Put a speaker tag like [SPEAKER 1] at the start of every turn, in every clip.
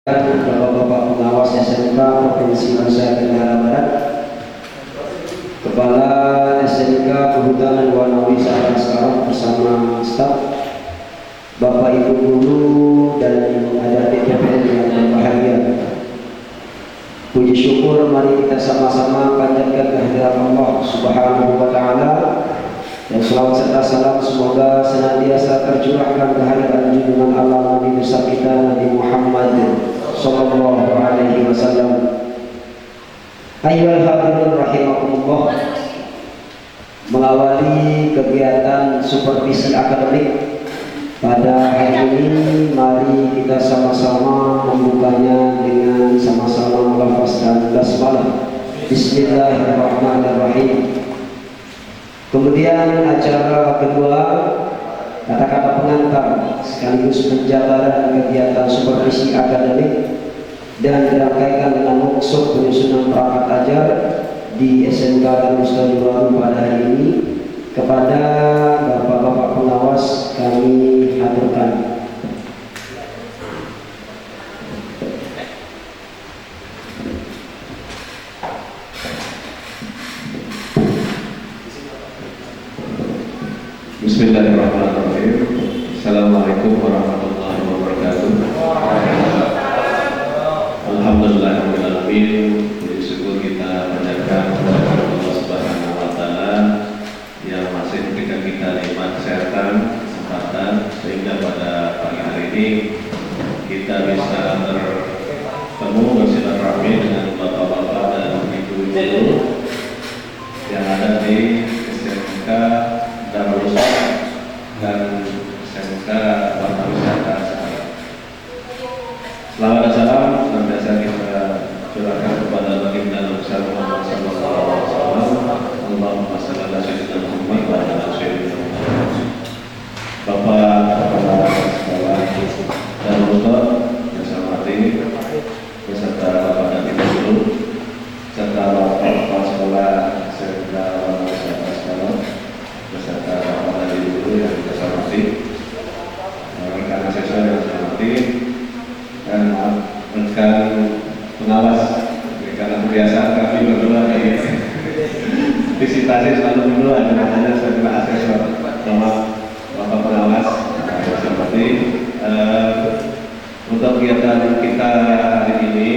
[SPEAKER 1] Bapak-bapak pengawas SMK Provinsi Nusa Tenggara Barat, Kepala SMK Kehutanan Wanawi Sabang sekarang bersama staf, Bapak Ibu guru dan adik-adik PPN yang berbahagia. Puji syukur mari kita sama-sama panjatkan kehadirat Allah Subhanahu wa taala, dan selawat serta salam semoga senantiasa tercurahkan kehadiran junjungan Allah Nabi besar kita Nabi Muhammad sallallahu alaihi wasallam. Ayyuhal hadirin rahimakumullah, mengawali kegiatan supervisi akademik pada hari ini, mari kita sama-sama membukanya dengan sama-sama melafazkan basmalah. Bismillahirrahmanirrahim. Kemudian acara kedua, kata-kata pengantar sekaligus penjabaran kegiatan supervisi akademik dan dirangkaikan dengan workshop penyusunan perangkat ajar di SMK Darussalam Baru pada hari ini. Kepada bapak-bapak pengawas kami haturkan.
[SPEAKER 2] Bismillahirrahmanirrahim. Assalamualaikum warahmatullahi wabarakatuh. Alhamdulillahirrahmanirrahim. Puji syukur kita panjatkan kepada Allah Subhanahu wa taala yang masih memberikan kita nikmat kesehatan, kesempatan, sehingga pada pagi hari ini kita bisa bertemu bersilaturahmi dengan bapak-bapak dan ibu-ibu yang ada di SMK Darussalam dan SMK Warnawisata sekarang. Selamat dan salam senantiasa kita curahkan kepada baginda Nabi Muhammad sallallahu alaihi wasallam. Allahumma shalli ala sayyidina Muhammad wa ala ali sayyidina Muhammad. Bapak kepala sekolah Darussalam yang saya hormati, beserta Bapak dan Ibu guru, serta Bapak kepala sekolah SMK Warnawisata sekarang, beserta Bapak dan Ibu guru yang saya hormati, rekan asesor yang saya hormati, dan rekan pengawas. Karena kebiasaan kami berdua kayak visitasi selalu berdua, makanya saya kira asesor sama Bapak pengawas. Seperti untuk kegiatan kita hari ini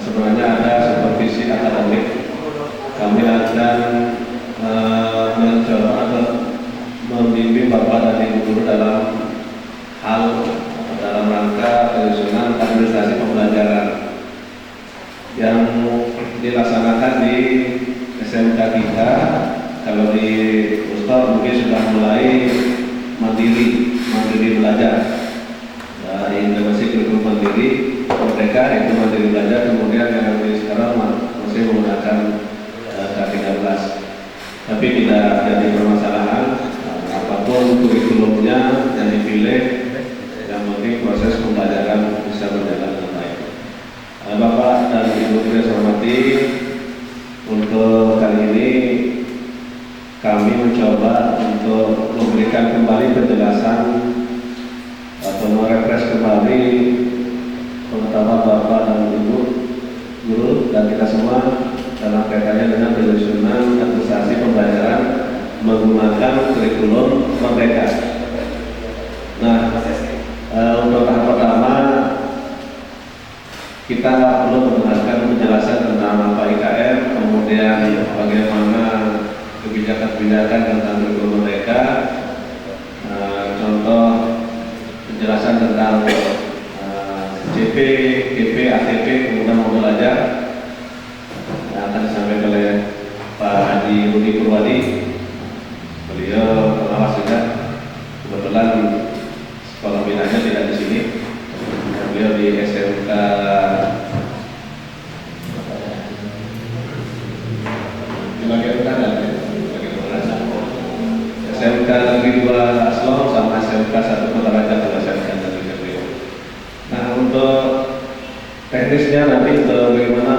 [SPEAKER 2] sebenarnya ada supervisi akademik. Kami akan mencoba atau membimbing Bapak dan Ibu guru dalam rangka penyusunan administrasi pembelajaran yang dilaksanakan di SMK kita. Kalau di Ustaz mungkin sudah mulai mandiri belajar dari Indonesia kurikulum mandiri merdeka, itu mandiri belajar. Kemudian yang di sekarang masih menggunakan K13, tapi tidak jadi permasalahan apapun kurikulumnya yang dipilih, yang penting proses pembelajaran bisa berjalan dengan baik. Bapak dan Ibu yang saya hormati, untuk kali ini kami mencoba untuk memberikan kembali penjelasan atau merefresh kembali pengetahuan Bapak dan Ibu guru dan kita semua dalam kaitannya dengan penyusunan administrasi pembelajaran menggunakan kurikulum merdeka. Nah, untuk tahap pertama kita perlu mendengarkan penjelasan tentang apa IKM, kemudian bagaimana kebijakan-kebijakan tentang kurikulum merdeka, contoh penjelasan tentang CP, GP, ATP, kemudian modul ajar yang akan disampaikan oleh Pak Haji Rudi Purwadi. Beliau pengawas juga, kebetulan sekolah binanya tidak di sini. Beliau di SMK di bagian kanan, SMK Negeri 2 Slong sama SMK 1 Kota Raja dan SMK Negeri 2. Nah, untuk teknisnya nanti untuk bagaimana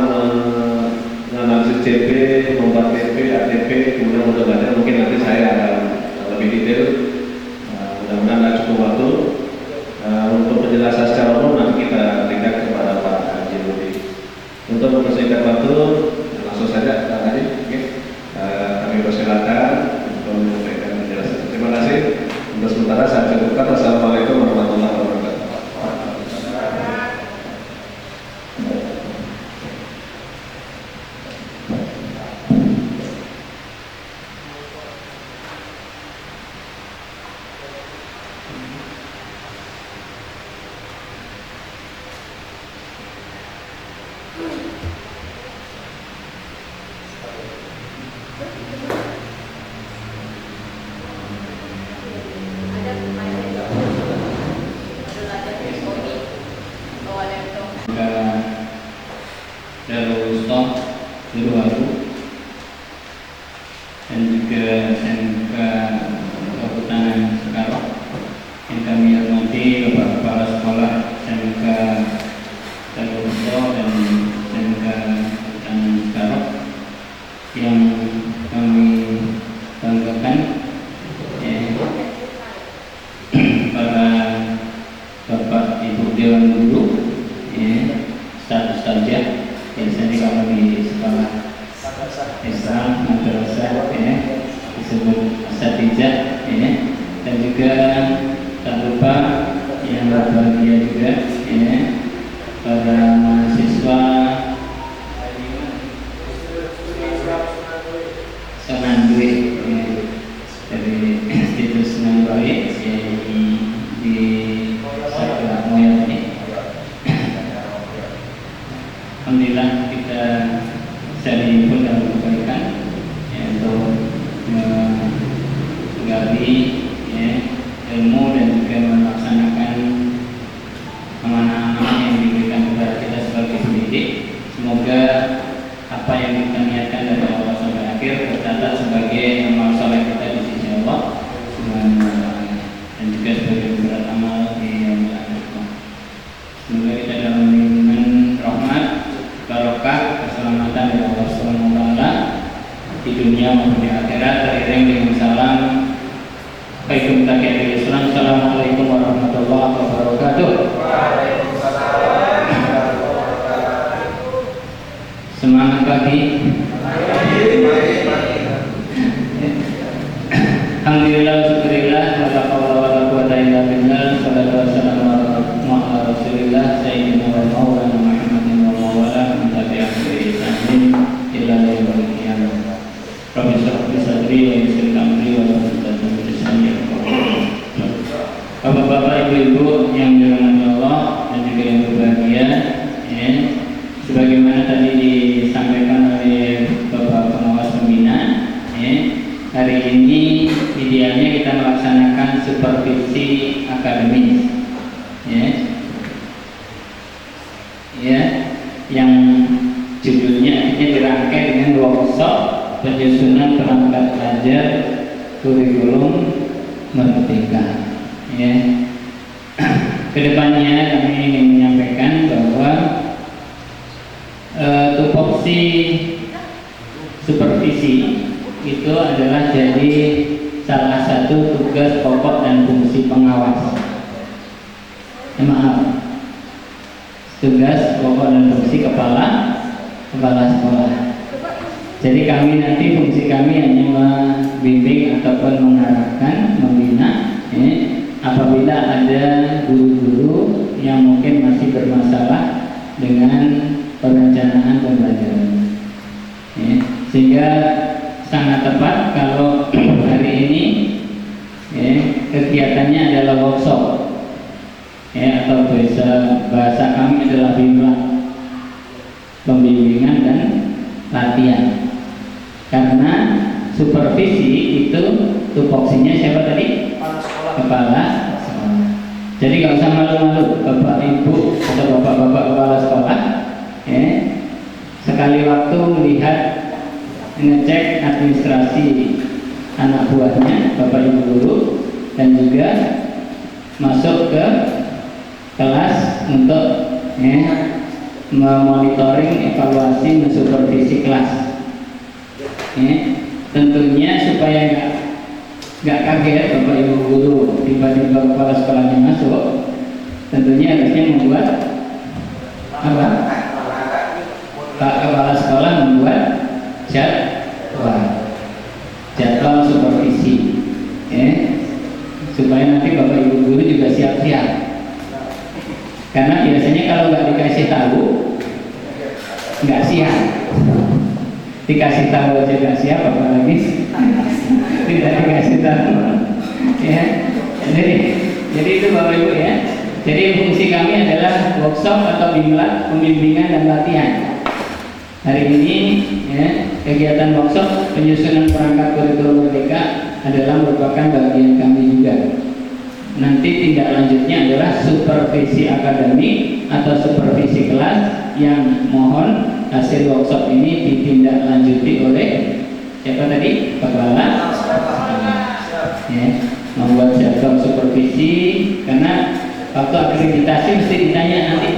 [SPEAKER 2] menganalisis CP, membuat TP, ATP, kemudian modul belajar, mungkin nanti saya akan lebih detail. Mudah-mudahan ada cukup waktu. Untuk penjelasan secara umum nanti kita berikan kepada kami persilakan untuk menyampaikan penjelasan. Terima kasih. Untuk sementara saya cukupkan. Assalamualaikum warahmatullahi wabarakatuh.
[SPEAKER 3] Darul Ustaz Dirwaru dan juga SMK Kehutanan Sekarang yang kami hormati Bapak Kepala Sekolah SMK Darul Ustaz dan SMK Kehutanan Sekarang yang kami banggakan, para Bapak Ibu Dewan Guru, Ustaz-Ustazah biasanya kalau di sekolah Islam madrasah disebut asatijah, dan juga tak lupa yang berbahagia juga para mahasiswa Senandui dari Institut Senandui di Sakura Moyang ini. Alhamdulillah kita bisa dihimpun dalam kebaikan untuk menggali ilmu dan juga melaksanakan amanah-amanah yang diberikan kepada kita sebagai pendidik. Semoga apa yang kita niatkan dari awal sampai akhir tercatat sebagai amal soleh kita di sisi Allah dan juga sebagai berat amal di yaumil akhir. Semoga kita dalam lindungan rahmat, barokah, keselamatan dari Allah Subhanahu wa taala di dunia maupun di akhirat, teriring dengan salam Baikum Taqiyatul Islam. Assalamualaikum warahmatullahi wabarakatuh. Semangat pagi. Alhamdulillah, syukurillah, wala haula wala quwwata illa billah. Shallallahu alaihi wasallam ala Rasulillah sayyidina wa maulana Muhammadin wa mawala man tabi'ahu bi ihsanin ila yaumil qiyamah. Rabbi shrah li sadri wa yassir li amri wa hlul 'uqdatam min lisani yafqahu qawli. Bapak-bapak, ibu-ibu yang dirahmati Allah dan juga yang berbahagia, sebagaimana tadi disampaikan oleh Bapak Pengawas Pembina, hari ini idealnya kita melaksanakan supervisi akademis, yang judulnya ini dirangkai dengan workshop penyusunan perangkat belajar kurikulum Merdeka. Kedepannya kami ingin menyampaikan bahwa tupoksi supervisi itu adalah jadi salah satu tugas pokok dan fungsi pengawas. Tugas pokok dan fungsi kepala sekolah. Jadi kami nanti fungsi kami hanya membimbing ataupun mengarahkan, membina. Apabila ada guru-guru yang mungkin masih bermasalah dengan perencanaan pembelajaran, sehingga sangat tepat kalau hari ini kegiatannya adalah workshop, atau bahasa kami adalah bimbel, pembimbingan dan latihan. Karena supervisi itu tupoksinya siapa tadi? Kepala sekolah. Jadi nggak usah malu-malu, bapak ibu atau bapak-bapak kepala sekolah, sekali waktu melihat, ngecek administrasi anak buahnya, bapak ibu guru, dan juga masuk ke kelas untuk memonitoring, evaluasi, mensupervisi kelas. Tentunya supaya nggak kaget bapak ibu guru tiba-tiba kepala sekolahnya masuk, tentunya harusnya membuat apa? Pak kepala sekolah membuat jadwal. nanti Bapak Ibu guru juga siap-siap. Karena biasanya kalau nggak dikasih tahu, nggak siap. Dikasih tahu aja nggak siap, apalagi tidak dikasih tahu. Ya, jadi itu Bapak Ibu ya. Jadi fungsi kami adalah workshop atau pembimbingan dan latihan. Hari ini ya, kegiatan workshop penyusunan perangkat kurikulum merdeka adalah merupakan bagian kami juga. Nanti tindak lanjutnya adalah supervisi akademik atau supervisi kelas yang mohon hasil workshop ini ditindaklanjuti oleh siapa tadi? Kepala ya, membuat jadwal supervisi, karena waktu akreditasi mesti ditanya nanti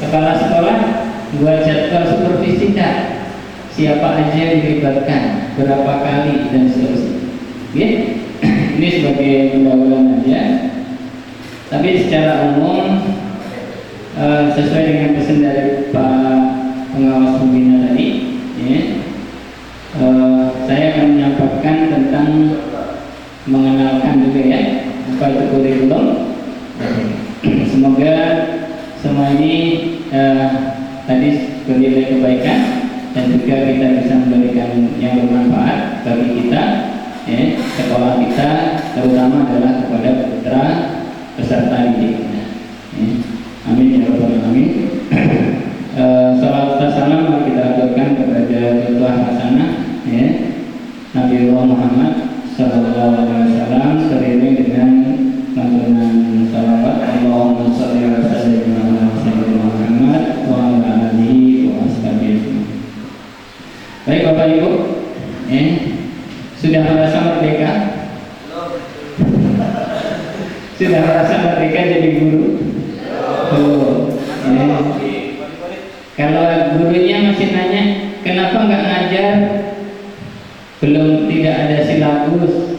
[SPEAKER 3] kepala sekolah buat jadwal supervisi tak? Siapa aja yang dilibatkan, berapa kali dan seterusnya. Ya, ini sebagai pendahuluan aja. Tapi secara umum sesuai dengan pesan dari Pak Pengawas Pembina tadi, ya, saya akan menyampaikan tentang mengenalkan juga ya apa itu kurikulum. Semoga semua ini tadi bernilai kebaikan dan juga kita bisa memberikan yang bermanfaat bagi kita, ya, sekolah kita, terutama adalah kepada putra peserta didik. Ya. Amin ya rabbal alamin. Salawat dan salam mari kita aturkan kepada Tuhan Hasanah, ya, Nabiullah Muhammad sallallahu alaihi wasallam, seiring dengan lantunan salawat Allahumma shalli wa sallim ala sayyidina Muhammad wa ala alihi wa ashabihi. Baik Bapak Ibu, sudah merasa merdeka? Sudah merasa merdeka jadi guru? Kalau gurunya masih nanya kenapa nggak ngajar, belum, tidak ada silabus,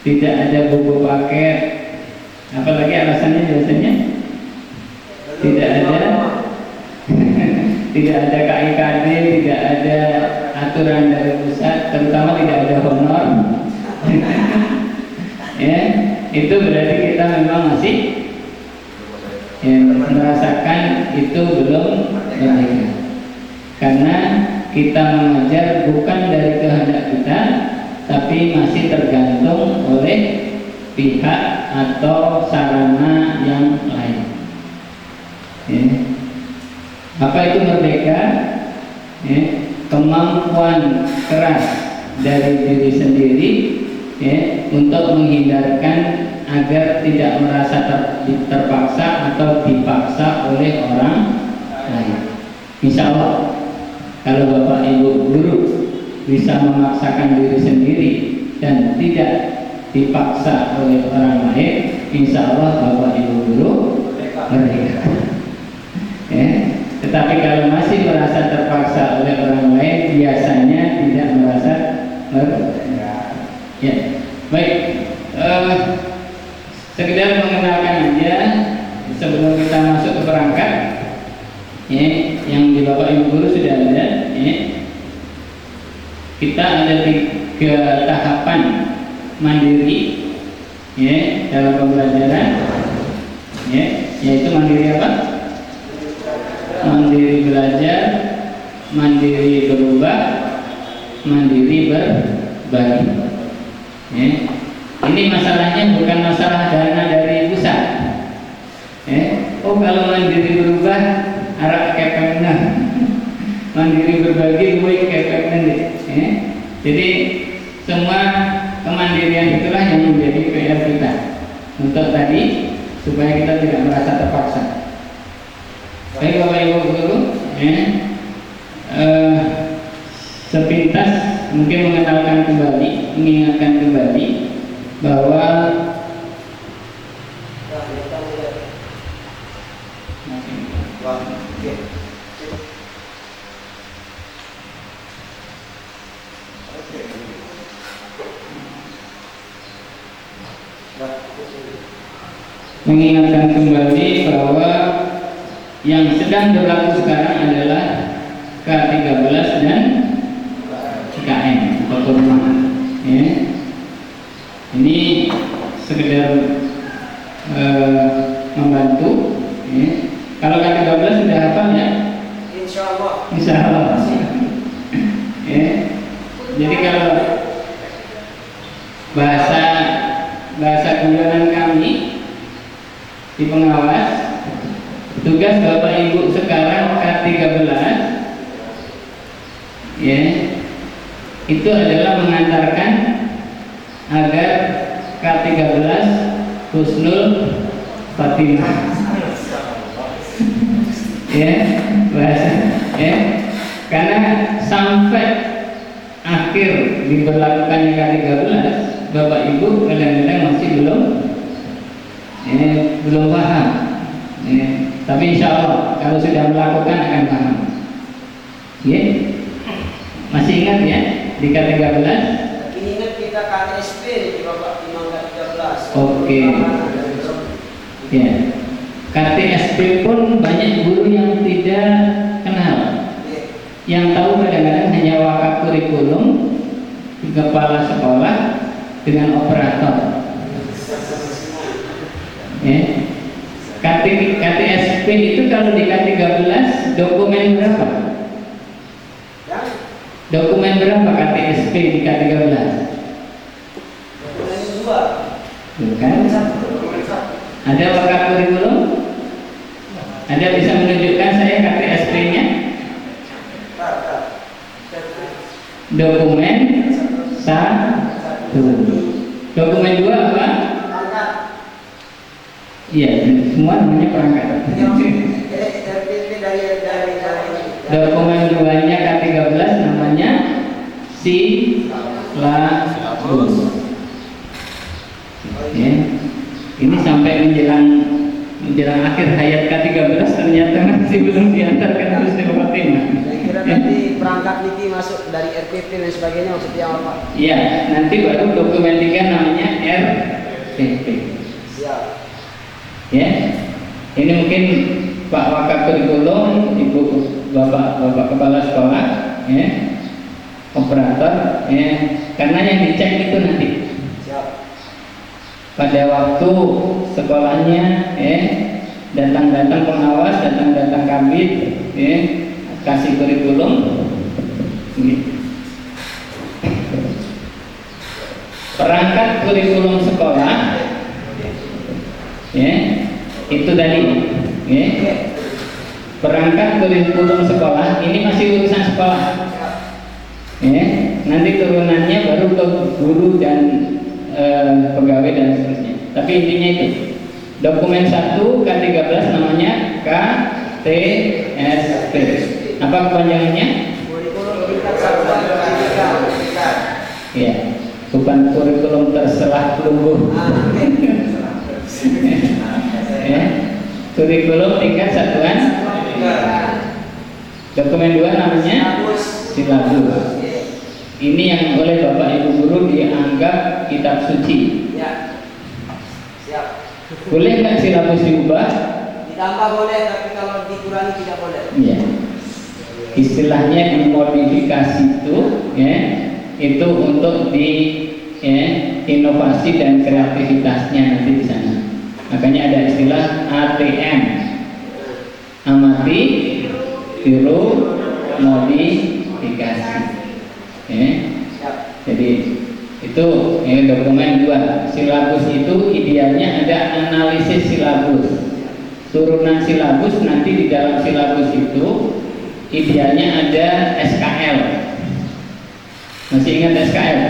[SPEAKER 3] tidak ada buku paket, apalagi alasannya biasanya tidak ada tidak ada KIKD, tidak ada aturan dari pusat, terutama tidak ada honor. Ya, itu berarti kita memang masih merasakan itu belum merdeka, karena kita mengajar bukan dari kehendak kita, tapi masih tergantung oleh pihak atau sarana yang lain. Ya. Apa itu merdeka? Ya. Kemampuan keras dari diri sendiri, ya, untuk menghindarkan agar tidak merasa terpaksa atau dipaksa oleh orang lain. Insya Allah, kalau Bapak Ibu guru bisa memaksakan diri sendiri dan tidak dipaksa oleh orang lain, insya Allah Bapak Ibu guru merdeka. Ya. Tetapi kalau masih merasa terpaksa oleh orang lain, biasanya tidak merasa merdeka. Ya, baik. Sekedar mengenalkan aja sebelum kita masuk ke perangkat, ya, yang di Bapak Ibu guru sudah ada. Ya. Kita ada 3 tahapan mandiri, ya, dalam pembelajaran, ya, yaitu mandiri apa? Mandiri belajar, mandiri berubah, mandiri berbagi. Ya. Ini masalahnya bukan masalah dana dari pusat. Oh, kalau mandiri berubah arah kepemna, mandiri berbagi gue kepemna. Jadi semua kemandirian itulah yang menjadi PR kita untuk tadi supaya kita tidak merasa terpaksa. Baik Bapak Ibu guru, sepintas mungkin mengenalkan kembali, mengingatkan kembali bahwa yang sedang berlaku sekarang adalah K13 dan KM atau perumahan. Ya. Ini sekedar membantu. Ya. Kalau K13 sudah hafal ya?
[SPEAKER 1] Insya Allah.
[SPEAKER 3] Insya Allah. Ya. Jadi kalau bahasa guyonan kami di pengawas, tugas Bapak Ibu sekarang K13 ya, itu adalah mengantarkan agar K13 husnul Fatimah. Ya, bahasa ya. Karena sampai akhir diberlakukannya K13, Bapak Ibu kadang-kadang masih belum paham. Ya. Tapi insya Allah kalau sudah melakukan akan paham. Ya. Masih ingat ya di K13?
[SPEAKER 1] Ini ingat kita KTSP di Bapak Imam K13.
[SPEAKER 3] Oke. Ya. KTSP pun banyak guru yang tidak kenal. Yang tahu kadang-kadang hanya wakaf kurikulum, kepala sekolah dengan operator. Ya. KTSP itu kalau di K13 dokumen berapa? Dokumen berapa KTSP di K13?
[SPEAKER 1] Dokumen 2.
[SPEAKER 3] Bukan? Ada wakaf kurikulum? Anda bisa menunjukkan saya KTSP-nya? Dokumen 1. Dokumen 2 apa? Iya, semua namanya perangkat. Dokumen 2-nya K13 namanya silabus. Ya. Ini sampai menjelang akhir hayat K13 ternyata masih belum diantarkan terus di Fatimah.
[SPEAKER 1] Saya kira nanti perangkat niki masuk dari RPP dan sebagainya maksudnya apa?
[SPEAKER 3] Iya, nanti baru dokumen 3 namanya RPP.
[SPEAKER 1] Siap.
[SPEAKER 3] Ya, ini mungkin Pak Wakaf Kurikulum, Ibu Bapak Kepala Sekolah, ya, operator, ya, karena yang dicek itu nanti.
[SPEAKER 1] Siap.
[SPEAKER 3] Pada waktu sekolahnya, ya, datang pengawas, datang kabid, ya, kasih kurikulum. Gitu. Perangkat kurikulum sekolah, ya, itu tadi, ya. Perangkat kurikulum sekolah ini masih urusan sekolah, ya. Nanti turunannya baru ke guru dan pegawai dan seterusnya. Tapi intinya itu dokumen 1 K13 namanya KTSP. Apa kepanjangannya?
[SPEAKER 1] Kurikulum tingkat satuan pendidikan.
[SPEAKER 3] Ya, bukan kurikulum terserah pelungguh. Ya, kurikulum tingkat satuan. Dokumen 2 namanya silabus. Ini yang oleh Bapak Ibu guru dianggap kitab suci.
[SPEAKER 1] Ya. Siap.
[SPEAKER 3] Boleh nggak silabus diubah?
[SPEAKER 1] Ditambah boleh, tapi kalau dikurangi tidak boleh.
[SPEAKER 3] Iya. Istilahnya dimodifikasi itu, ya, itu untuk di, ya, inovasi dan kreativitasnya nanti di sana. Makanya ada istilah ATM, amati, tiru, modifikasi. Ya. Jadi itu ya, dokumen 2. Silabus itu idealnya ada analisis silabus, turunan silabus. Nanti di dalam silabus itu idealnya ada SKL. Masih ingat SKL?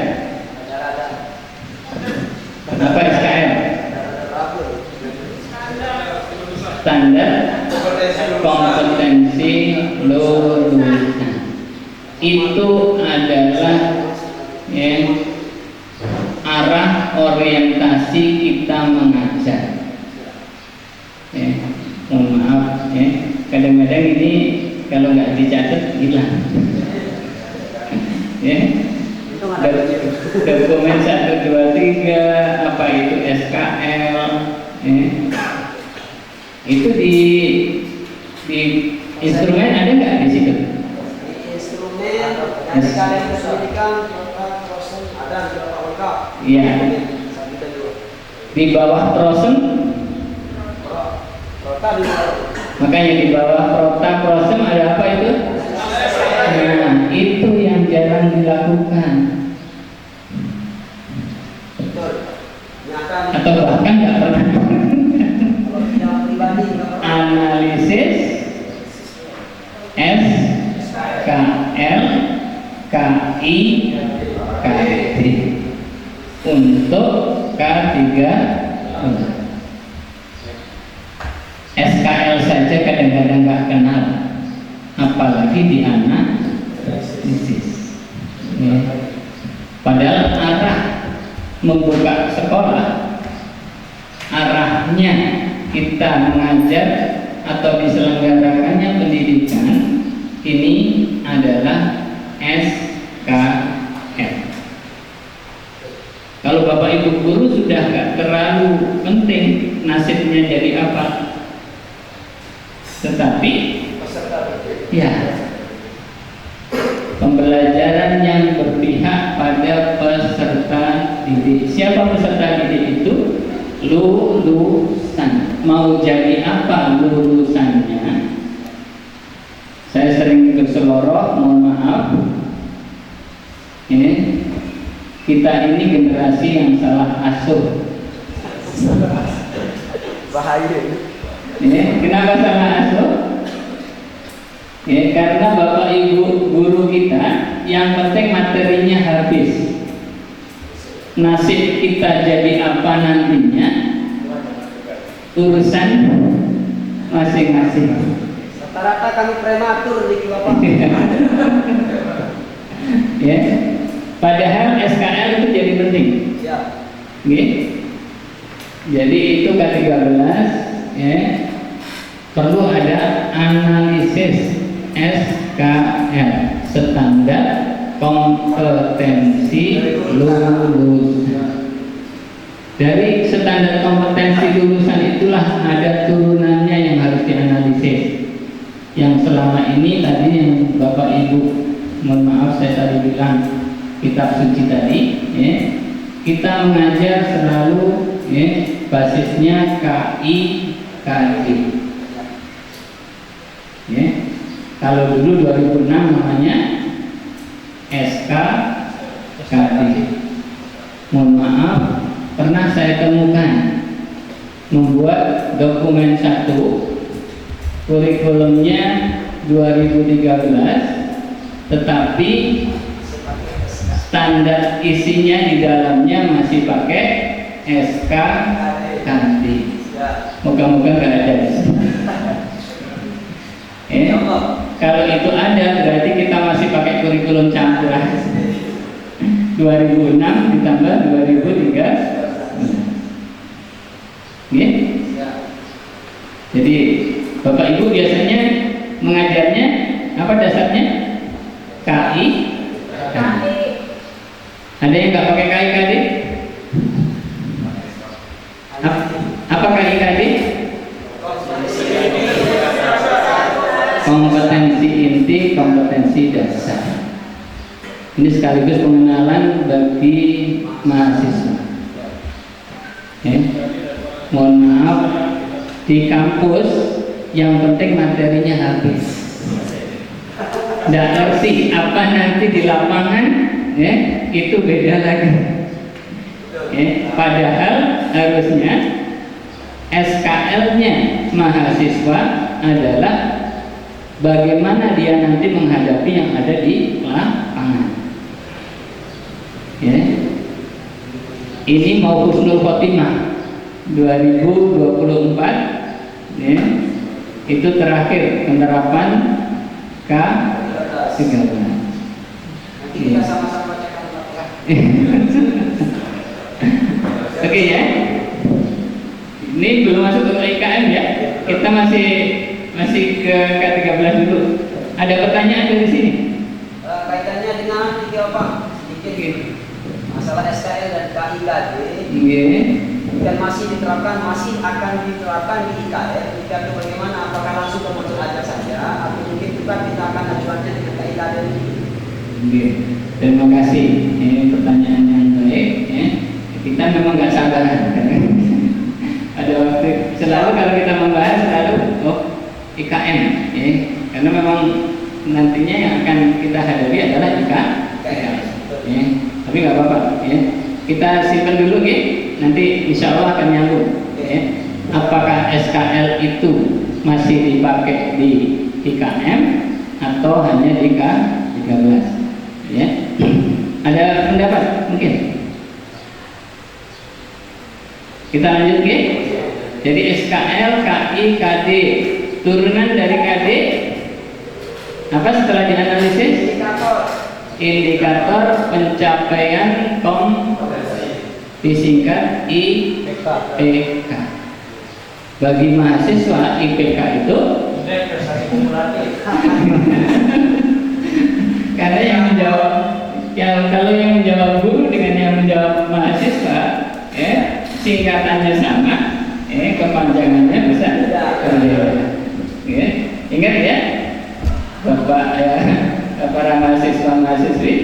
[SPEAKER 3] Apa SKL? Standar kompetensi lulusan. Itu adalah, ya, arah orientasi kita mengajar. Ya, mohon maaf, ya, kadang-kadang ini kalau nggak dicatat hilang. Ya, dokumen 1, 2, 3, apa itu SKL, ya. Itu di instrumen ada nggak di situ?
[SPEAKER 1] Nanti kalian kesulitan berapa persen ada berapa lengkap?
[SPEAKER 3] Iya. Di bawah prosem, makanya di bawah prota prosem ada apa itu? Nah, itu yang jarang dilakukan. Atau bahkan nggak pernah. Analisis S K L K I K T untuk K3 SKL saja kadang-kadang nggak kenal, apalagi di analisis. Ya. Padahal arah membuka sekolah, arahnya kita mengajar atau diselenggarakannya pendidikan ini adalah SKL. Kalau Bapak Ibu guru sudah nggak terlalu penting nasibnya jadi apa, tetapi ya pembelajaran yang berpihak pada peserta didik. Siapa peserta didik itu? Lulusan. Mau jadi apa lulusannya? Saya sering berseloroh, mohon maaf. Ini kita ini generasi yang salah asuh.
[SPEAKER 1] Bahaya.
[SPEAKER 3] Ini kenapa salah asuh? Ya, karena Bapak Ibu guru kita yang penting materinya habis. Nasib kita jadi apa nantinya urusan masing-masing.
[SPEAKER 1] Rata-rata kami prematur nih Bapak.
[SPEAKER 3] Ya. Padahal SKL itu jadi penting.
[SPEAKER 1] Ya.
[SPEAKER 3] Oke. Jadi itu K13 ya. Perlu ada analisis SKL, standar kompetensi lulusan. Dari standar kompetensi lulusan itulah ada turunannya yang harus dianalisis. Yang selama ini tadi yang Bapak Ibu, mohon maaf saya tadi bilang kitab suci tadi, ya, kita mengajar selalu ya, basisnya KI KD. Ya. Kalau dulu 2006 namanya SK KD. Mohon maaf, pernah saya temukan membuat dokumen 1 kurikulumnya 2013, tetapi standar isinya di dalamnya masih pakai SK KD. Moga-moga nggak ada. Kalau itu ada berarti kita masih pakai kurikulum campuran 2006 ditambah 2003. Ya? Jadi Bapak Ibu biasanya mengajarnya apa dasarnya? KI. Ada yang nggak pakai KI KD? Apa KI KD? Kompetensi inti, kompetensi dasar. Ini sekaligus pengenalan bagi mahasiswa. Mohon maaf, di kampus yang penting materinya habis. Nggak ngerti apa nanti di lapangan, itu beda lagi. Padahal harusnya SKL-nya mahasiswa adalah bagaimana dia nanti menghadapi yang ada di lapangan. Ya. Ini mau husnul khotimah 2024, ya. Itu terakhir penerapan K13.
[SPEAKER 1] Kita sama-sama cekal.
[SPEAKER 3] Oke ya. Ini belum masuk ke IKM ya. Kita masih ke K13 dulu. Ada pertanyaan dari sini?
[SPEAKER 1] Kaitannya dengan tiga Pak, sedikit masalah SKL dan KIKD. Dan masih akan diterapkan di IKM. Jika itu bagaimana? Apakah langsung kemudian aja saja, atau mungkin juga kita akan ajuannya dengan KIKD?
[SPEAKER 3] Terima kasih. Ini pertanyaan yang baik. Kita memang nggak sabaran. memang nantinya yang akan kita hadapi adalah IKS. Ya. Tapi nggak apa-apa. Ya. Kita simpan dulu, ya. Nanti insya Allah akan nyambung. Ya. Apakah SKL itu masih dipakai di IKM atau hanya di K13? Ya. Ada pendapat mungkin? Kita lanjut, ya. Jadi SKL, KI, KD, turunan dari KD apa setelah dianalisis? Indikator pencapaian disingkat IPK. Bagi mahasiswa IPK itu karena yang menjawab, kalau yang menjawab guru dengan yang menjawab mahasiswa, singkatannya sama, kepanjangannya bisa berbeda. Ingat ya, Bapak ya, para mahasiswa-mahasiswi,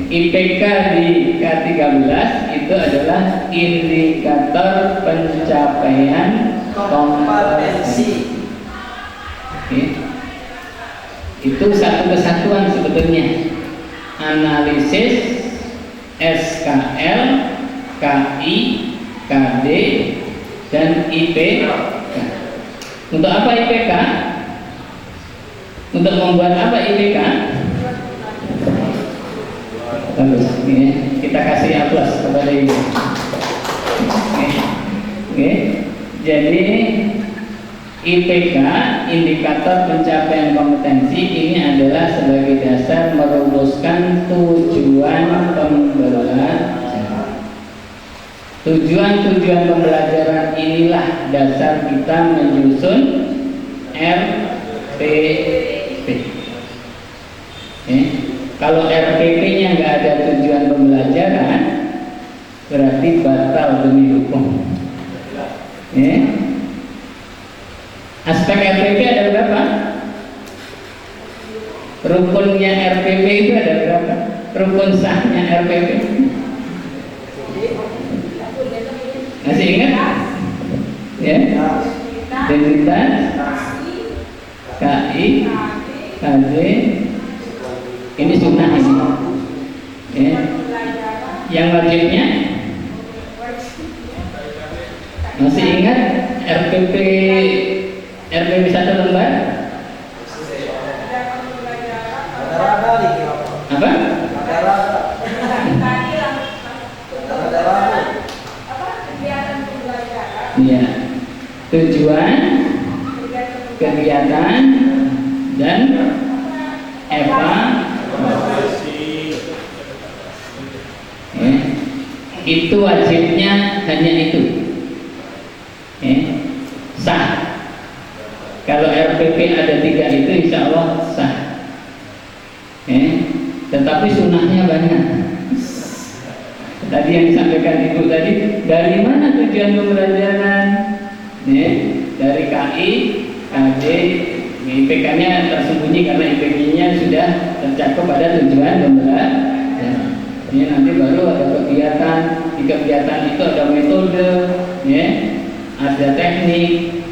[SPEAKER 3] IPK di K13 itu adalah indikator pencapaian kompetensi. Itu satu kesatuan sebetulnya. Analisis SKL, KI, KD, dan IPK. Untuk apa IPK? Untuk membuat apa IPK? Bagus, kita kasih aplaus kepada ibu. Jadi IPK, indikator pencapaian kompetensi, ini adalah sebagai dasar merumuskan tujuan pembelajaran. Tujuan pembelajaran inilah dasar kita menyusun RPP. Kalau RPP-nya nggak ada tujuan pembelajaran, berarti batal demi hukum. Aspek RPP ada berapa? Rukunnya RPP itu ada berapa? Rukun sahnya RPP. Masih ingat? Ya. Identitas, KI, KD, ini sunnah ini. Ya. Yang wajibnya masih ingat RPP 1 lembar? Apa? Ya. Tujuan, kegiatan, dan evaluasi. Itu wajibnya hanya itu. Sah. Kalau RPP ada 3 itu insya Allah sah. Tetapi sunnahnya banyak. Tadi yang disampaikan ibu tadi, dari mana tujuan pembelajaran? Dari KI, KD, IPK-nya tersembunyi karena IPK-nya sudah tercakup pada tujuan pembelajaran. Nanti baru ada kegiatan. Di kegiatan itu ada metode, ada teknik,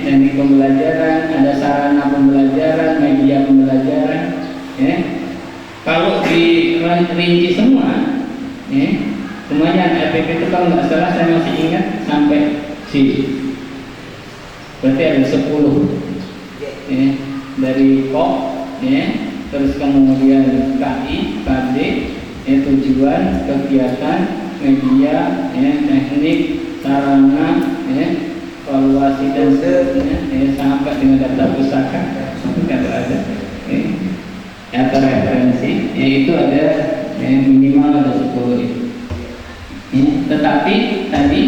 [SPEAKER 3] teknik pembelajaran, ada sarana pembelajaran, media pembelajaran. Kalau dirinci semua, semuanya RPP itu kalau nggak salah saya masih ingat sampai C. Berarti ada 10. Dari KOP, terus kemudian KI, KD, tujuan, kegiatan, media, teknik, sarana, evaluasi dan seterusnya, sampai dengan data pusaka kalau ada, atau referensi, itu ada minimal ada 10. Tetapi tadi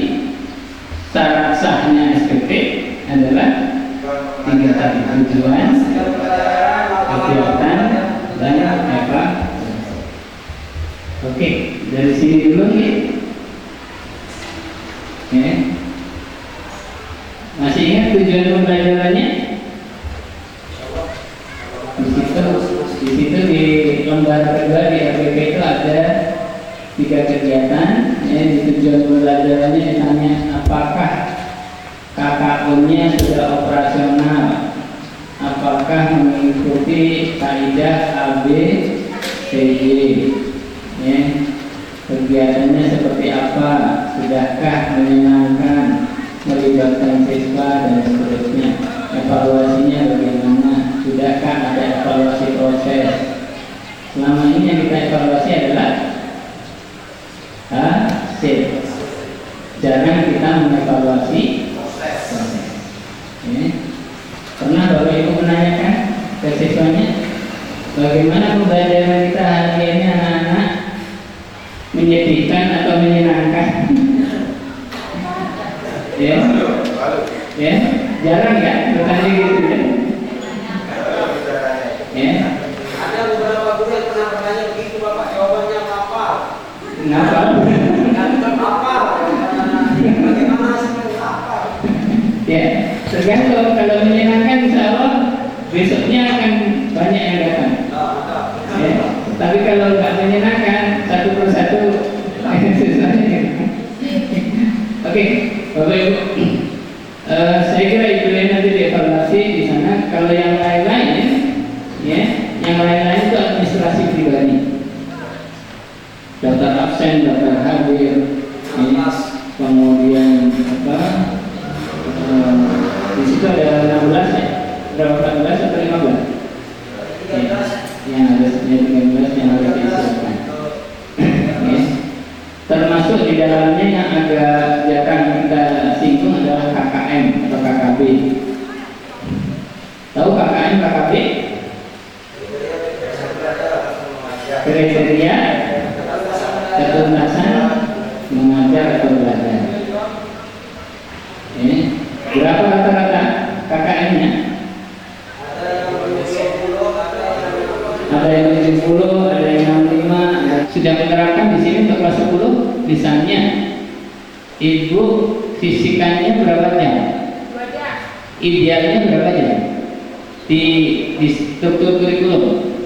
[SPEAKER 3] syarat sahnya SPP adalah 3 tadi: tujuan, kegiatan, dan evaluasi. Oke, dari sini dulu nih. Masih ingat tujuan pembelajarannya? Di situ di lembar kedua di RPP itu ada 3 kegiatan. Di tujuan pembelajarannya ditanya apakah KKU-nya sudah operasional, apakah mengikuti kaidah A, B, C, D, ya. Kegiatannya seperti apa, sudahkah menyenangkan, melibatkan siswa dan seterusnya, evaluasinya bagaimana, sudahkah ada evaluasi proses. Selama ini yang kita evaluasi adalah hasil, jarang kita mengevaluasi proses. Ya. Pernah Bapak Ibu menanyakan ke siswanya, bagaimana pembelajaran kita hari ini anak-anak, menyedihkan atau menyenangkan? Ya, ya, jarang ya bertanya gitu ya. Ya.
[SPEAKER 1] Ada beberapa guru yang pernah bertanya begitu Bapak, jawabannya apa?
[SPEAKER 3] Kenapa?
[SPEAKER 1] Apa? Bagaimana hasilnya apa?
[SPEAKER 3] Ya, tergantung. Kalau menyenangkan, insya Allah besoknya akan banyak yang datang. Ya. Tapi kalau nggak menyenangkan, satu persatu siswanya. Oke, Bapak Ibu, saya kira itu yang nanti dievaluasi di sana. Kalau yang lain-lain, ya, yang lain-lain itu administrasi pribadi, daftar absen, daftar hadir, ya, kemudian apa? Di situ ada 16 ya, berapa 14 atau 15? Ya, yang ada 13 yang harus disiapkan. Ya. Termasuk di dalamnya yang agak jarang kita singgung adalah KKM atau KKB. Tahu KKM, KKB? Kriteria ketuntasan mengajar atau belajar. Ini berapa rata-rata KKM-nya? Ada yang 70, ada yang 65. Sudah menerapkan di sini untuk kelas 10. Misalnya, Ibu fisikannya berapa jam?
[SPEAKER 4] 2 jam.
[SPEAKER 3] Idealnya berapa jam? Di struktur kurikulum.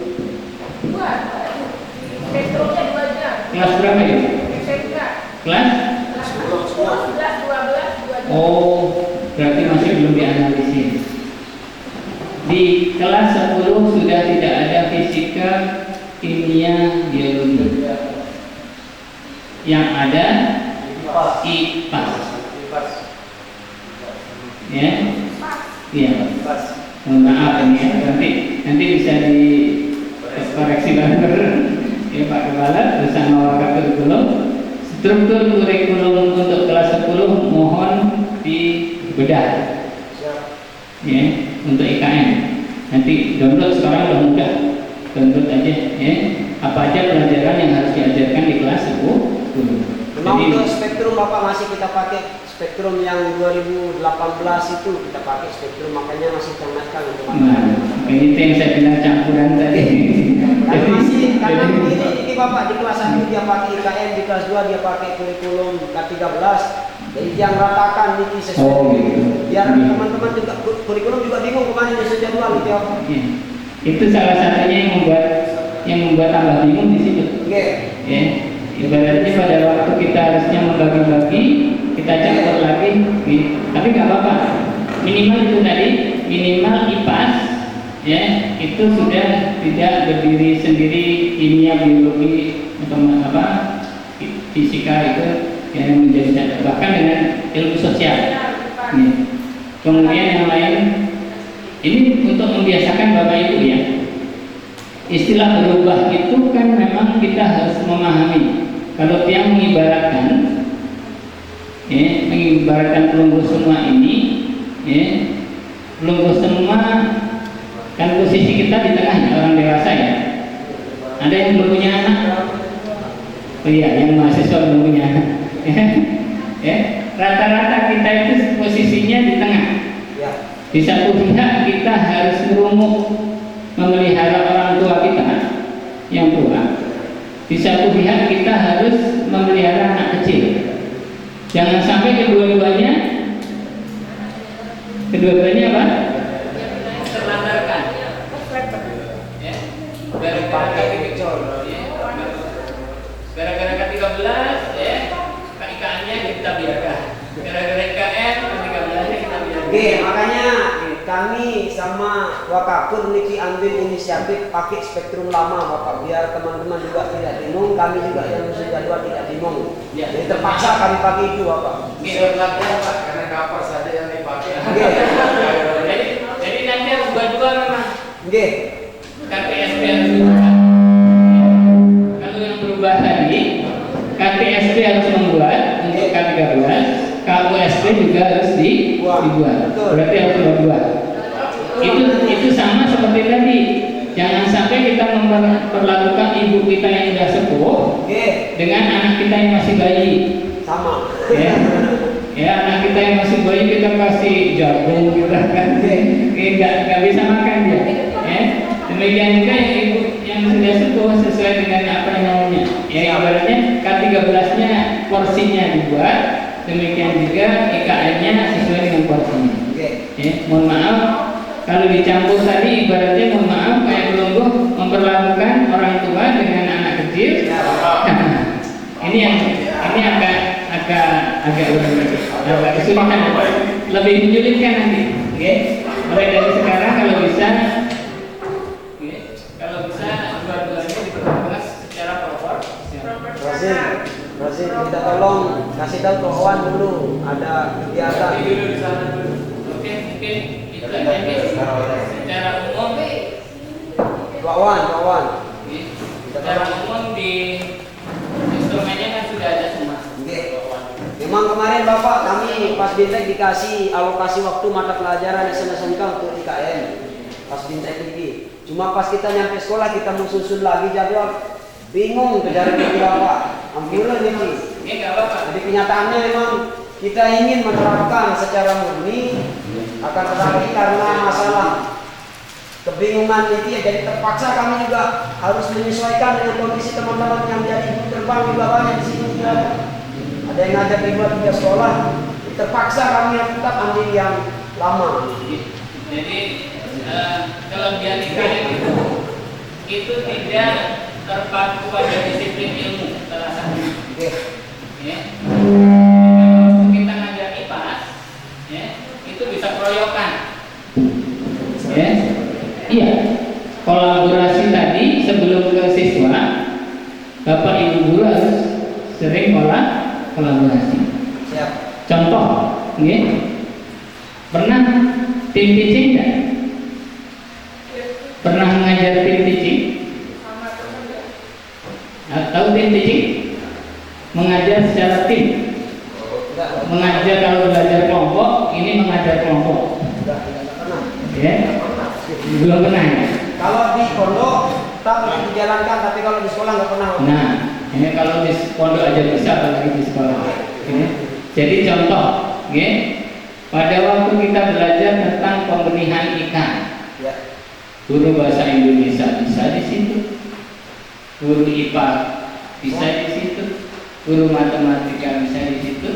[SPEAKER 4] 2. Spektrumnya 2 jam.
[SPEAKER 3] Kelas berapa ya?
[SPEAKER 4] SMK.
[SPEAKER 3] Kelas?
[SPEAKER 4] Kelas 10, 11, 12, 2 jam.
[SPEAKER 3] Oh, berarti masih belum dianalisis. Di kelas 10 sudah tidak ada fisika, kimia, biologi. Yang ada IPA. Ya, iya. Mohon maaf ini ya, nanti bisa dikoreksi bareng ya Pak Kepala bersama Wakapurikulum. Struktur kurikulum untuk kelas 10 mohon dibedah. Ya, untuk IKN. Nanti download sekarang udah mudah. Download aja ya. Apa aja pelajaran yang harus diajarkan di kelas 10.
[SPEAKER 1] Memang
[SPEAKER 3] Jadi,
[SPEAKER 1] untuk spektrum Bapak masih kita pakai spektrum yang 2018 itu kita pakai spektrum, makanya masih canggih untuk
[SPEAKER 3] nah, ini yang saya bilang campuran tadi.
[SPEAKER 1] karena masih karena
[SPEAKER 3] jadi-
[SPEAKER 1] ini Bapak di kelas 1 dia pakai IKN, di kelas 2 dia pakai kurikulum K13. Jadi yang ratakan ini sesuai.
[SPEAKER 3] Oh, gitu.
[SPEAKER 1] Biar
[SPEAKER 3] Gitu.
[SPEAKER 1] teman-teman juga kurikulum juga bingung kemana nyusun jadwal gitu ya.
[SPEAKER 3] Ya. Itu salah satunya yang membuat tambah bingung di situ.
[SPEAKER 1] Oke.
[SPEAKER 3] Ya, ibaratnya pada waktu kita harusnya membagi-bagi, kita campur lagi. Ya. Tapi nggak apa-apa. Minimal itu tadi, minimal IPAS, ya itu sudah tidak berdiri sendiri, kimia, biologi atau apa, fisika itu yang menjadi catatan. Bahkan dengan ilmu sosial. Ya. Kemudian yang lain, ini untuk membiasakan Bapak Ibu ya. Istilah berubah itu kan memang kita harus memahami. Kalau dia mengibaratkan, ya, mengibaratkan pelunggu semua ini, ya, pelunggu semua kan posisi kita di tengah ya, orang dewasa ya. Ada yang belum punya anak? Oh iya, yang mahasiswa belum punya anak. Ya, rata-rata kita itu posisinya di tengah.
[SPEAKER 1] Ya.
[SPEAKER 3] Di satu pihak kita harus merumuk memelihara orang tua kita yang tua. Di satu pihak kita harus memelihara anak kecil. Jangan sampai kedua-duanya apa? Terlantarkan. Ya. Gara-gara K13 ya, KIK-nya kita biarkan. Gara-gara IKN K13-nya kita biarkan.
[SPEAKER 1] Oke, makanya kami sama Wakapur niki ambil inisiatif pakai spektrum lama Bapak, biar teman-teman juga tidak bingung, kami juga yang sudah dua tidak bingung.
[SPEAKER 3] Ya.
[SPEAKER 1] Jadi terpaksa kami pakai itu Bapak.
[SPEAKER 5] Silakan Pak, karena kapas saja yang dipakai.
[SPEAKER 1] Oke.
[SPEAKER 3] Jadi nanti harus dua-dua memang.
[SPEAKER 1] Oke.
[SPEAKER 3] KTSP harus dibuat. Kalau yang berubah tadi, KTSP harus membuat untuk K13, KUSP juga harus dibuat. Berarti harus dua-dua. Itu sama seperti tadi. Jangan sampai kita memperlakukan ibu kita yang sudah sepuh dengan anak kita yang masih bayi.
[SPEAKER 1] Sama.
[SPEAKER 3] Ya, anak kita yang masih bayi kita kasih jagung, kita kan, nggak bisa makan dia. Ya. Demikian juga yang ibu yang sudah sepuh sesuai dengan apa yang namanya. Ya, ibaratnya K13-nya porsinya dibuat, demikian juga IKN-nya sesuai dengan porsinya. Ya, mohon maaf kalau dicampur tadi ibaratnya mohon maaf kayak belunggu memperlakukan orang tua dengan anak kecil. Ini agak kesulitan, lebih menyulitkan nanti. Mulai dari sekarang kalau bisa dua-duanya diperlakukan secara proper.
[SPEAKER 1] Rasim, kita tolong kasih tahu ke Owan dulu ada kegiatan.
[SPEAKER 3] Dulu di sana dulu. Oke, mungkin itu aja secara umum.
[SPEAKER 1] Pak Wan.
[SPEAKER 3] Secara umum di instrumennya kan sudah ada semua.
[SPEAKER 1] Memang kemarin Bapak kami pas Bintek dikasih alokasi waktu mata pelajaran SMK untuk IKN pas Bintek ini. Cuma pas kita nyampe sekolah kita mau susun lagi jadwal, bingung kejar itu Bapak. Alhamdulillah ini.
[SPEAKER 3] Enggak apa-apa.
[SPEAKER 1] Jadi kenyataannya memang kita ingin menerapkan secara murni, akan tetapi karena masalah kebingungan itu ya jadi terpaksa kami juga harus menyesuaikan dengan kondisi teman-teman yang jadi ibu terbang juga banyak di sini juga. Ada yang ngajak ibu tiga sekolah, terpaksa kami tetap ambil yang lama.
[SPEAKER 3] Jadi kelebihan IKN itu tidak terpaku pada disiplin ilmu salah satu. Ya. Kalau kita ngajar IPAS, ya, itu bisa keroyokan. Ya. Iya. Kolaborasi tadi sebelum ke siswa, Bapak Ibu guru harus sering kolaborasi.
[SPEAKER 1] Siap.
[SPEAKER 3] Contoh, ya. Pernah tim teaching enggak? Pernah mengajar tim teaching? Tahu tim teaching? Mengajar secara tim. Mengajar kalau belajar kelompok, ini mengajar kelompok. Ya? Belum pernah ya?
[SPEAKER 1] Kalau di pondok tak dijalankan, tapi kalau di sekolah nggak pernah.
[SPEAKER 3] Nah, ini kalau di pondok aja bisa, apalagi di sekolah. Ya? Jadi contoh, ya? Pada waktu kita belajar tentang pembenihan ikan, guru bahasa Indonesia bisa di situ, guru IPA bisa di situ, guru matematika bisa di situ.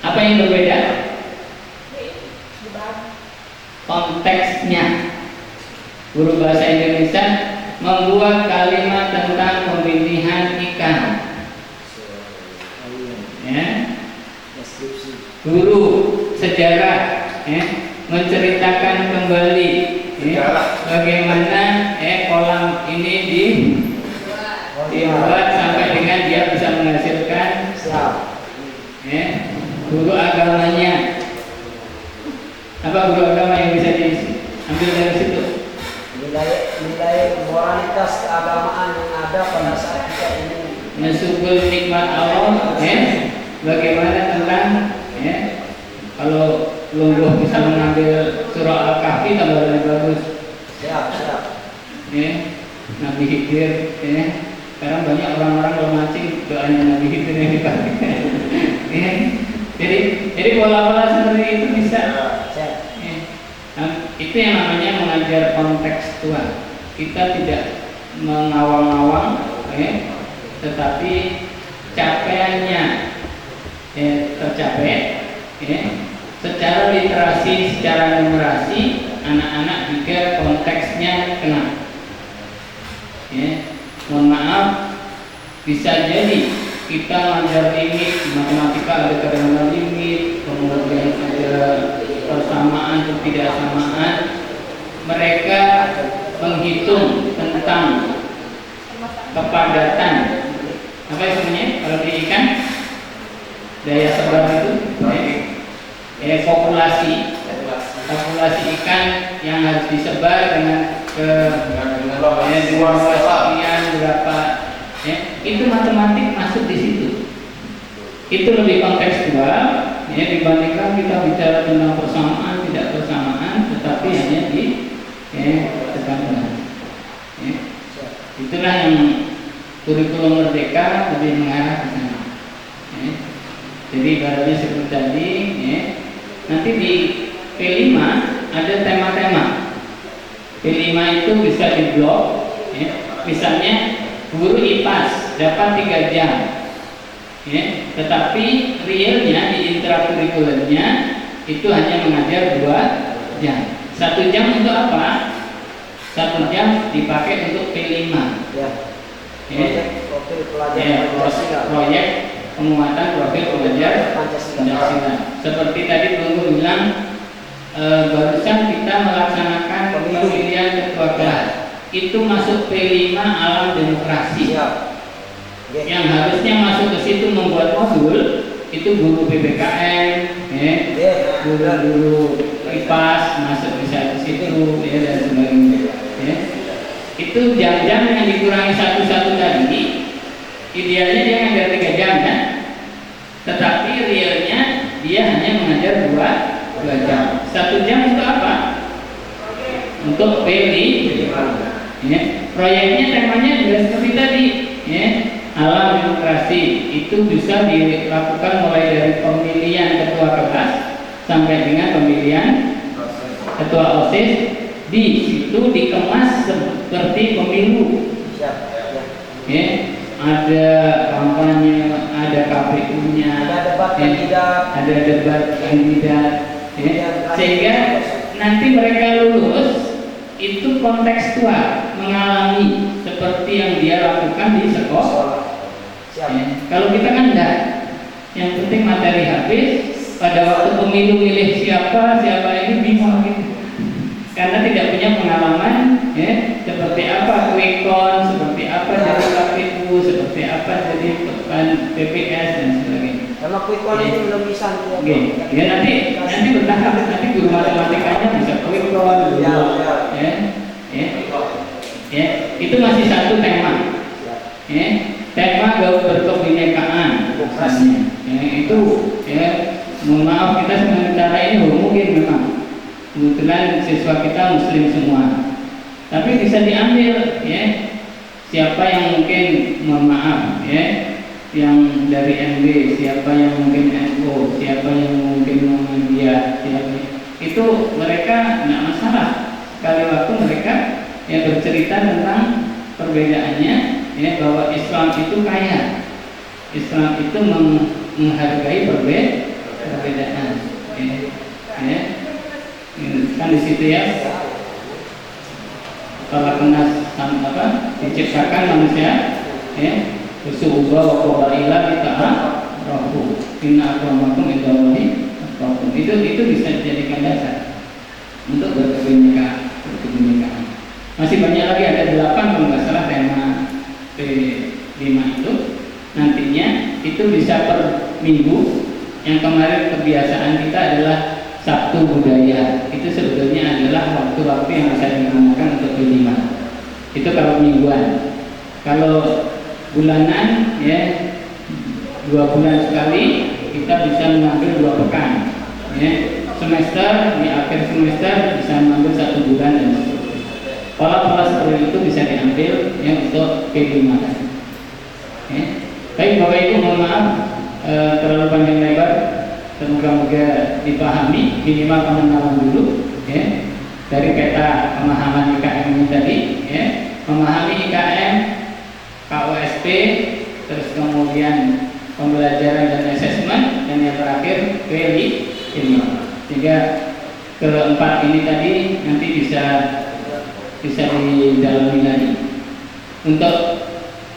[SPEAKER 3] Apa yang berbeda? Konteksnya. Guru bahasa Indonesia membuat kalimat tentang pembenihan ikan. Ya. Guru sejarah menceritakan kembali bagaimana kolam ini dibuat sampai dengan dia bisa menghasilkan. Guru agamanya, apa guru agama yang bisa diambil dari situ?
[SPEAKER 1] Nilai moralitas keagamaan yang ada pada saat kita ini.
[SPEAKER 3] Mensyukur nikmat Allah, bagaimana tentang kalau Lungguh bisa mengambil surah Al-Kahfi tambah lebih bagus.
[SPEAKER 1] Siap.
[SPEAKER 3] Nabi Khidir, sekarang banyak orang-orang yang mancing doanya Nabi Khidir yang dipakai. Jadi pola-pola seperti itu bisa. Nah, itu yang namanya mengajar kontekstual. Kita tidak mengawang-awang, tetapi capaiannya tercapai. Secara literasi, secara numerasi, anak-anak juga konteksnya kena. Mohon maaf, bisa jadi kita mengajar limit matematika ada kadang limit, kemudian ada persamaan atau tidak samaan, mereka menghitung tentang kepadatan apa istilahnya kalau di ikan daya sebar itu populasi ikan yang harus disebar dengan dengan sekian berapa itu matematik masuk di situ. Itu lebih kontekstual dibandingkan kita bicara tentang persamaan tidak persamaan, tetapi hanya di tekankan. Itulah yang kurikulum merdeka lebih mengarah ke sana. Jadi ibaratnya seperti tadi, nanti di P5 ada tema-tema. P5 itu bisa diblok, misalnya guru IPAS dapat 3 jam, tetapi realnya di intrakurikulernya itu hanya mengajar 2 jam. 1 jam untuk apa? 1 jam dipakai untuk P5. Proyek penguatan profil pelajar Pancasila. Seperti tadi Guru bilang, barusan kita melaksanakan pemilihan ketua kelas. Itu masuk P5 alam demokrasi. Yang harusnya masuk ke situ membuat modul itu guru PPKN, guru IPAS masuk bisa ke situ, dan sebagainya. Itu jam-jam yang dikurangi satu-satu tadi, idealnya dia ngajar 3 jam kan, tetapi realnya dia hanya mengajar 2 jam. 1 jam untuk apa? Untuk P5. Proyeknya temanya juga seperti tadi, alam demokrasi. Itu bisa dilakukan mulai dari pemilihan ketua kelas sampai dengan pemilihan ketua OSIS. Di situ dikemas seperti pemilu. Ada kampanye, ada KPU-nya, ada debat kandidat, sehingga nanti mereka lulus itu kontekstual, mengalami seperti yang dia lakukan di sekolah. Kalau kita kan enggak, yang penting materi habis, pada waktu pemilu milih siapa ini bingung gitu. Karena tidak punya pengalaman, seperti apa quick count, seperti apa jadi KPU, seperti apa jadi PPS dan sebagainya.
[SPEAKER 1] Karena quick count ini belum bisa.
[SPEAKER 3] Nanti bertahap, nanti guru matematikanya bisa quick count, itu masih satu tema. Tema berkebinekaan, itu mohon maaf kita sementara ini mungkin memang. Kebetulan siswa kita muslim semua, tapi bisa diambil siapa yang mungkin mohon maaf yang dari MB, siapa yang mungkin NU, siapa yang mungkin Muhammadiyah, itu mereka tidak masalah sekali waktu mereka bercerita tentang perbedaannya, bahwa Islam itu kaya, Islam itu menghargai perbedaan. Kan di situ kalau kena diciptakan manusia bersuubah wa qabaila ta'arafu inna akramakum indallahi atqakum. Itu bisa dijadikan dasar untuk berkebinekaan. Masih banyak lagi, ada 8 kalau nggak salah tema P5 itu. Nantinya itu bisa per minggu. Yang kemarin kebiasaan kita adalah Sabtu budaya, itu sebetulnya adalah waktu-waktu yang bisa digunakan untuk P5. Itu kalau mingguan. Kalau bulanan 2 bulan sekali kita bisa mengambil 2 pekan. Semester, di akhir semester bisa mengambil 1 bulan dan seterusnya. Pola-pola seperti itu bisa diambil untuk P5. Baik Bapak Ibu, mohon maaf terlalu panjang lebar. Semoga-moga dipahami, minimal pengenalan dulu dari peta pemahaman IKM ini tadi, memahami IKM, KOSP, terus kemudian pembelajaran dan asesmen, dan yang terakhir P5. Sehingga keempat ini tadi nanti bisa didalami lagi. Untuk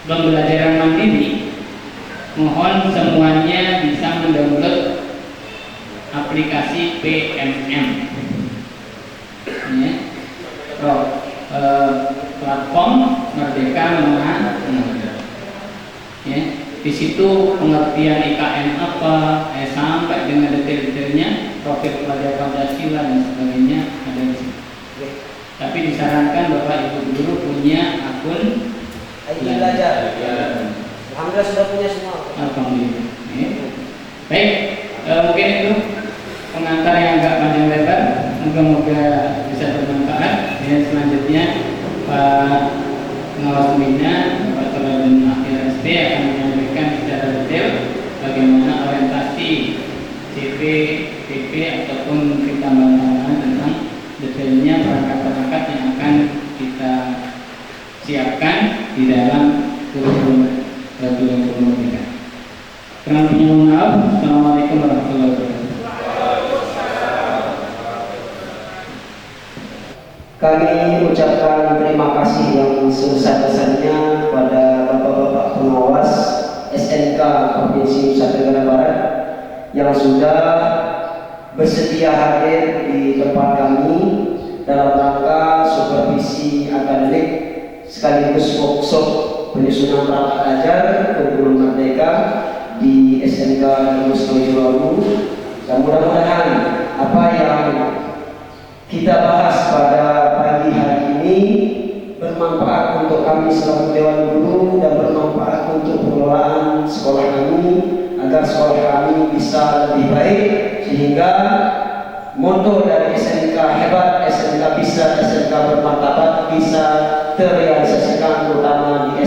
[SPEAKER 3] pembelajaran mandiri, mohon semuanya bisa mendownload aplikasi PMM. Ya. Platform Merdeka Menengah. Ya. Di situ pengertian IKN apa, sampai dengan detail-detailnya, profil pelajar Pancasila dan sebagainya ada di situ. Tapi disarankan Bapak Ibu guru punya akun
[SPEAKER 1] belajar. Alhamdulillah sudah punya semua.
[SPEAKER 3] Alhamdulillah. Ya. Baik, mungkin itu pengantar yang agak panjang lebar. Moga-moga bisa bermanfaat. Dan selanjutnya Pak Pengawas Pembina, Bapak Toladan Akhir SP akan menyampaikan secara detail bagaimana orientasi CV, PP ataupun tambahan-tambahan tentang detailnya perangkat-perangkat yang akan kita siapkan di dalam kurikulum Merdeka. Kurang lebihnya mohon maaf. Assalamualaikum warahmatullahi wabarakatuh.
[SPEAKER 1] Kami ucapkan terima kasih yang sebesar-besarnya kepada Bapak-Bapak pengawas SNK Provinsi Nusa Tenggara Barat yang sudah bersedia hadir di tempat kami dalam rangka supervisi akademik sekaligus workshop penyusunan perangkat ajar kurikulum Merdeka di SNK Nusa. Dan mudah-mudahan apa yang kita bahas pada pagi hari ini bermanfaat untuk kami selaku Dewan Guru dan bermanfaat untuk pengelolaan sekolah kami agar sekolah kami bisa lebih baik sehingga moto dari SNK hebat, SNK bisa, SNK bermartabat bisa terrealisasikan terutama di